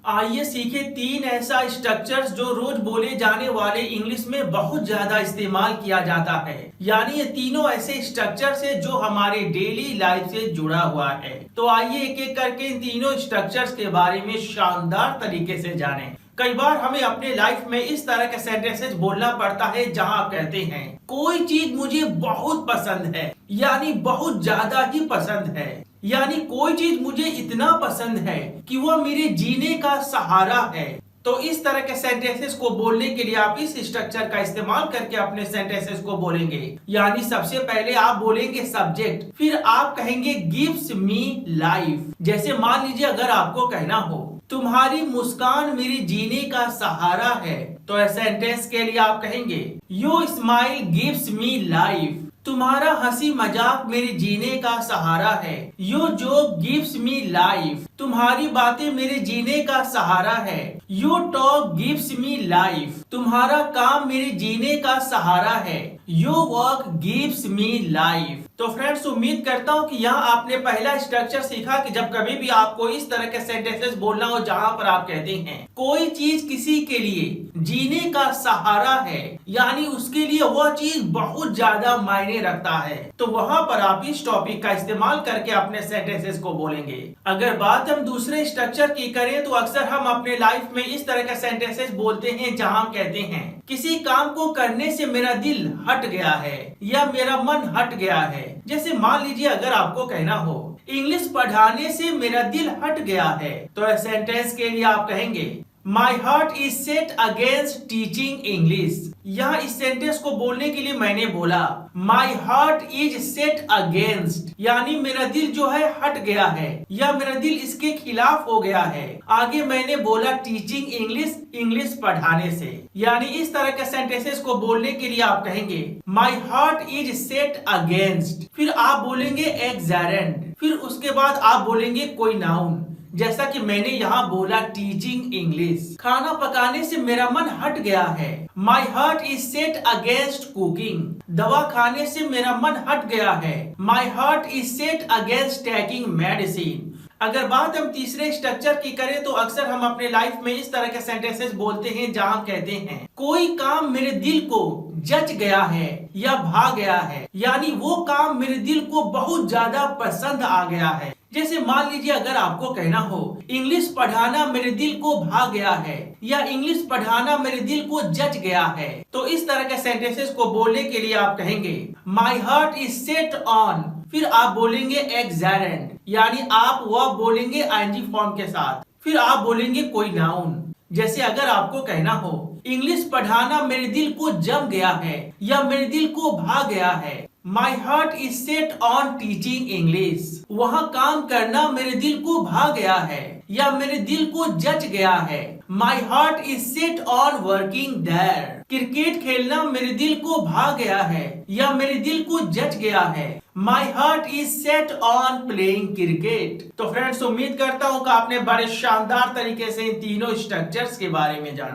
आइए सीखे तीन ऐसा स्ट्रक्चर्स जो रोज बोले जाने वाले इंग्लिश में बहुत ज्यादा इस्तेमाल किया जाता है। यानी ये तीनों ऐसे स्ट्रक्चर्स है जो हमारे डेली लाइफ से जुड़ा हुआ है। तो आइए एक एक करके इन तीनों स्ट्रक्चर्स के बारे में शानदार तरीके से जानें। कई बार हमें अपने लाइफ में इस तरह के सेंटेंसेस बोलना पड़ता है जहां आप कहते हैं कोई चीज मुझे बहुत पसंद है, यानी बहुत ज्यादा ही पसंद है, यानी कोई चीज मुझे इतना पसंद है कि वह मेरे जीने का सहारा है। तो इस तरह के सेंटेंसेस को बोलने के लिए आप इस स्ट्रक्चर का इस्तेमाल करके अपने सेंटेंसेस को बोलेंगे। यानी सबसे पहले आप बोलेंगे सब्जेक्ट, फिर आप कहेंगे गिव्स मी लाइफ। जैसे मान लीजिए अगर आपको कहना हो तुम्हारी मुस्कान मेरे जीने का सहारा है, तो इस सेंटेंस के लिए आप कहेंगे your smile gives me life. तुम्हारा हंसी मजाक मेरे जीने का सहारा है। Your joke gives me life. तुम्हारी बातें मेरे जीने का सहारा है। Your talk gives me life. तुम्हारा काम मेरे जीने का सहारा है। Your work gives me life. तो फ्रेंड्स, उम्मीद करता हूँ कि यहाँ आपने पहला स्ट्रक्चर सीखा कि जब कभी भी आपको इस तरह के सेंटेंसेस बोलना हो जहाँ पर आप कहते हैं कोई चीज किसी के लिए जीने का सहारा है, यानी उसके लिए वह चीज बहुत ज्यादा मायने रखता है, तो वहाँ पर आप इस टॉपिक का इस्तेमाल करके अपने सेंटेंसेस को बोलेंगे। अगर बात हम दूसरे स्ट्रक्चर की करें तो अक्सर हम अपने लाइफ में इस तरह के सेंटेंसेस बोलते हैं जहाँ हम कहते हैं किसी काम को करने से मेरा दिल हट गया है या मेरा मन हट गया है। जैसे मान लीजिए अगर आपको कहना हो इंग्लिश पढ़ाने से मेरा दिल हट गया है, तो इस सेंटेंस के लिए आप कहेंगे माई heart is set against teaching English. यहाँ इस सेंटेंस को बोलने के लिए मैंने बोला माई हार्ट इज सेट अगेंस्ट, यानी मेरा दिल जो है हट गया है या मेरा दिल इसके खिलाफ हो गया है। आगे मैंने बोला टीचिंग इंग्लिश, इंग्लिश पढ़ाने से, यानी इस तरह के सेंटेंसेस को बोलने के लिए आप कहेंगे माई हार्ट इज सेट अगेंस्ट, फिर आप बोलेंगे एग्जैरेंट, फिर उसके बाद आप बोलेंगे कोई नाउन। जैसा कि मैंने यहाँ बोला टीचिंग इंग्लिश। खाना पकाने से मेरा मन हट गया है, my heart is set against cooking. दवा खाने से मेरा मन हट गया है, my heart is set against taking medicine. अगर बात हम तीसरे स्ट्रक्चर की करें तो अक्सर हम अपने लाइफ में इस तरह के सेंटेंसेस बोलते हैं जहाँ कहते हैं कोई काम मेरे दिल को जच गया है या भा गया है, यानी वो काम मेरे दिल को बहुत ज्यादा पसंद आ गया है। जैसे मान लीजिए अगर आपको कहना हो इंग्लिश पढ़ाना मेरे दिल को भा गया है या इंग्लिश पढ़ाना मेरे दिल को जच गया है, तो इस तरह के सेंटेंसेस को बोलने के लिए आप कहेंगे माई हार्ट इज सेट ऑन, फिर आप बोलेंगे एग्जैरेंट, यानी आप वह बोलेंगे आईएनजी फॉर्म के साथ, फिर आप बोलेंगे कोई नाउन। जैसे अगर आपको कहना हो इंग्लिश पढ़ाना मेरे दिल को जम गया है या मेरे दिल को भा गया है, my heart is set on teaching English. वहाँ काम करना मेरे दिल को भा गया है या मेरे दिल को जच गया है, my heart is set on working there. Cricket खेलना मेरे दिल को भा गया है या मेरे दिल को जच गया है, my heart is set on playing cricket. तो फ्रेंड्स, उम्मीद करता हूँ कि आपने बड़े शानदार तरीके से इन तीनों स्ट्रक्चर्स के बारे में जाना।